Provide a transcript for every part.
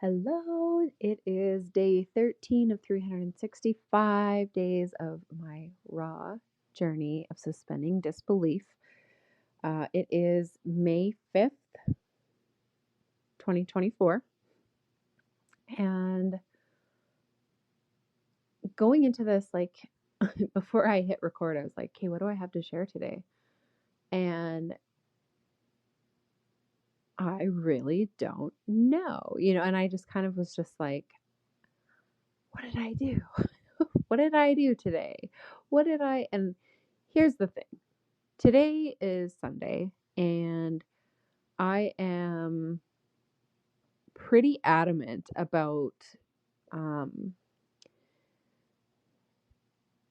Hello, it is day 13 of 365 days of my raw journey of suspending disbelief. It is May 5th, 2024. And going into this, before I hit record, I was like, okay, what do I have to share today? And I really don't know, and I just kind of was just like, what did I do? What did I do today? And here's the thing. Today is Sunday, and I am pretty adamant about um,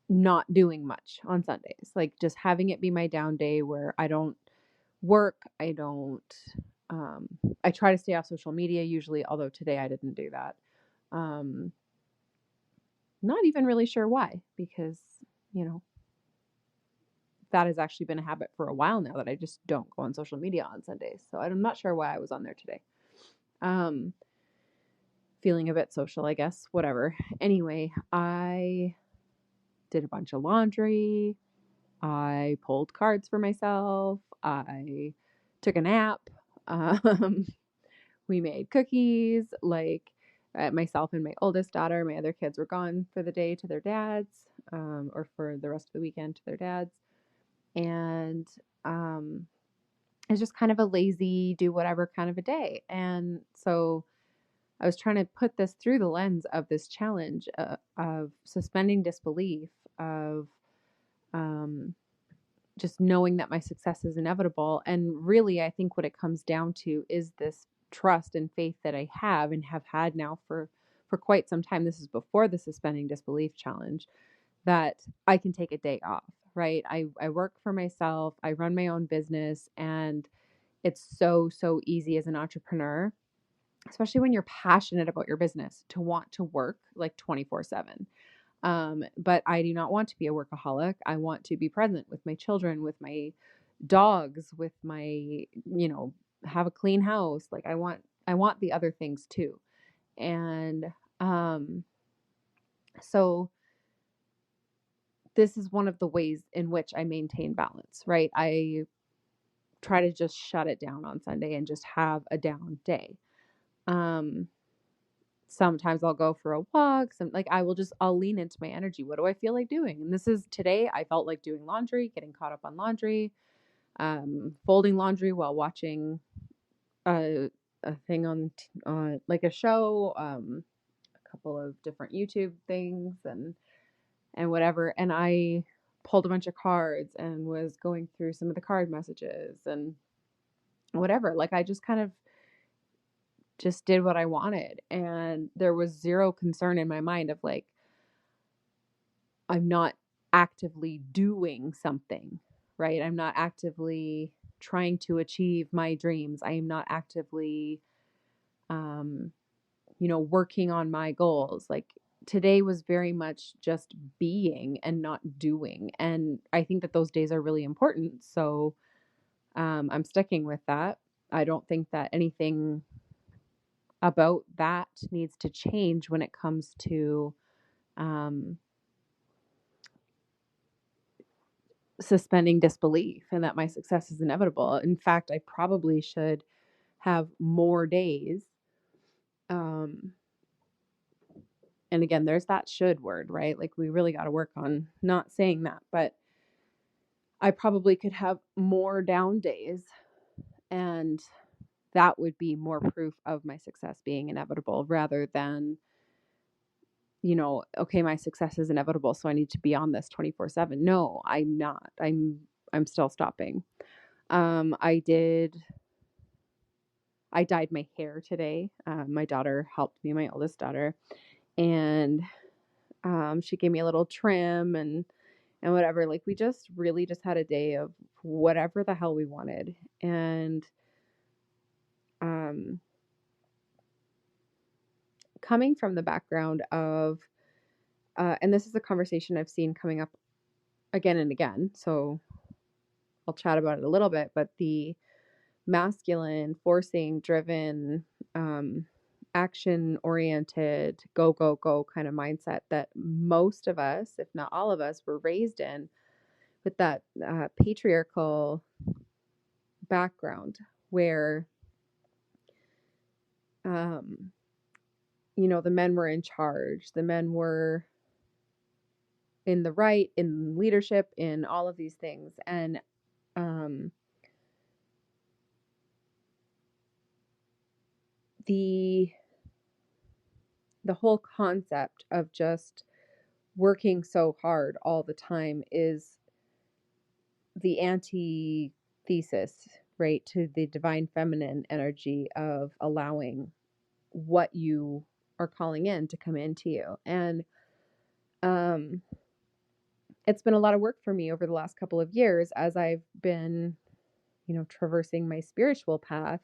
not doing much on Sundays. Like just having it be my down day where I don't work. Um, I try to stay off social media usually, although today I didn't do that. Um, Not even really sure why, because, you know, that has actually been a habit for a while now that I just don't go on social media on Sundays. So I'm not sure why I was on there today. Um, Feeling a bit social, I guess, whatever. Anyway, I did a bunch of laundry. I pulled cards for myself. I took a nap. Um, we made cookies. Myself and my oldest daughter, my other kids were gone for the day to their dads, or for the rest of the weekend to their dads. And um, it's just kind of a lazy, do whatever kind of a day. And so I was trying to put this through the lens of this challenge of suspending disbelief, of um, just knowing that my success is inevitable. And really, I think what it comes down to is this trust and faith that I have and have had now for quite some time. This is before the suspending disbelief challenge, that I can take a day off, right? I work for myself, I run my own business, and it's so easy as an entrepreneur, especially when you're passionate about your business, to want to work like 24/7. But I do not want to be a workaholic. I want to be present with my children, with my dogs, with my, have a clean house. Like I want the other things too. And um, so this is one of the ways in which I maintain balance, right? I try to just shut it down on Sunday and just have a down day. Um, Sometimes I'll go for a walk. I'll lean into my energy. What do I feel like doing? And this is today. I felt like doing laundry, getting caught up on laundry, folding laundry while watching a thing on like a show, a couple of different YouTube things and whatever. And I pulled a bunch of cards and was going through some of the card messages and whatever. Like I just kind of just did what I wanted. And there was zero concern in my mind of like, I'm not actively doing something, right? I'm not actively trying to achieve my dreams. I am not actively, um, working on my goals. Like today was very much just being and not doing. And I think that those days are really important. So I'm sticking with that. I don't think that anything about that needs to change when it comes to um, suspending disbelief and that my success is inevitable. In fact, I probably should have more days. Um, and again, there's that should word, right? Like we really got to work on not saying that, but I probably could have more down days, and that would be more proof of my success being inevitable rather than, okay, my success is inevitable, so I need to be on this 24/7. No, I'm not. I'm still stopping. I did I dyed my hair today. My daughter helped me, my oldest daughter, and she gave me a little trim and whatever. Like we just really just had a day of whatever the hell we wanted. And um, coming from the background of, and this is a conversation I've seen coming up again and again. So I'll chat about it a little bit, but the masculine, forcing, driven, um, action oriented, go, go, go kind of mindset that most of us, if not all of us, were raised in with that patriarchal background where, um, the men were in charge, the men were in the right, in leadership, in all of these things. And um, the whole concept of just working so hard all the time is the antithesis, right, to the divine feminine energy of allowing what you are calling in to come into you. And um, it's been a lot of work for me over the last couple of years as I've been, traversing my spiritual path.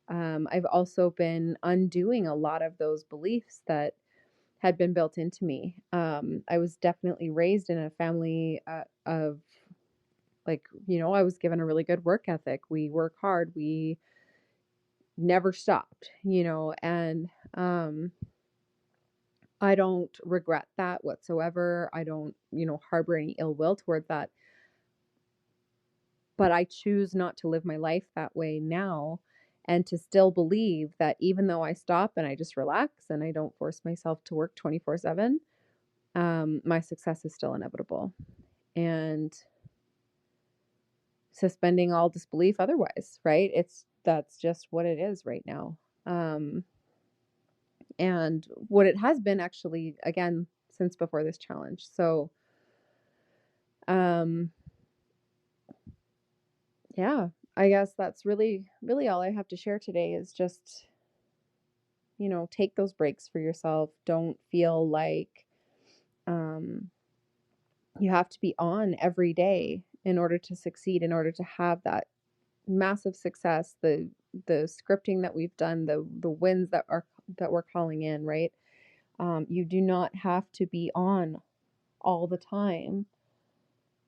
I've also been undoing a lot of those beliefs that had been built into me. I was definitely raised in a family of like, I was given a really good work ethic. We work hard. We never stopped, and I don't regret that whatsoever. I don't, harbor any ill will toward that. But I choose not to live my life that way now and to still believe that even though I stop and I just relax and I don't force myself to work 24/7, my success is still inevitable. And suspending all disbelief otherwise, right? That's just what it is right now. And what it has been actually, again, since before this challenge. So, um, yeah, I guess that's really, really all I have to share today is just, take those breaks for yourself. Don't feel like um, you have to be on every day in order to succeed, in order to have that massive success, the scripting that we've done, the wins that we're calling in, right? You do not have to be on all the time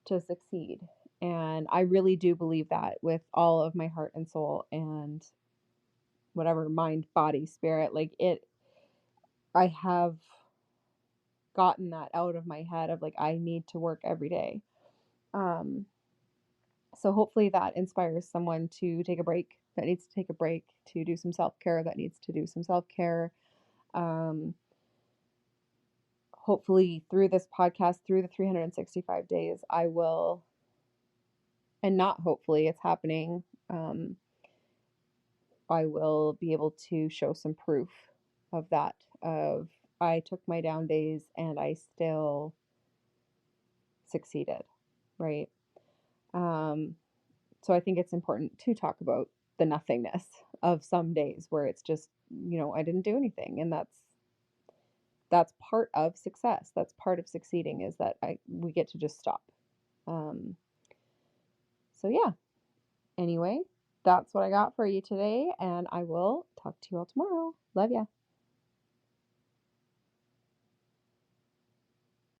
to succeed. And I really do believe that with all of my heart and soul and whatever mind, body, spirit, like it, I have gotten that out of my head of like, I need to work every day. Um, so hopefully that inspires someone to take a break, that needs to take a break, to do some self-care, that needs to do some self-care. Um, Hopefully through this podcast, through the 365 days, I will, and not hopefully, it's happening. I will be able to show some proof of that, of I took my down days and I still succeeded, right? So I think it's important to talk about the nothingness of some days where it's just, I didn't do anything. And that's part of success. That's part of succeeding, is that we get to just stop. Um, so yeah, anyway, that's what I got for you today, and I will talk to you all tomorrow. Love ya.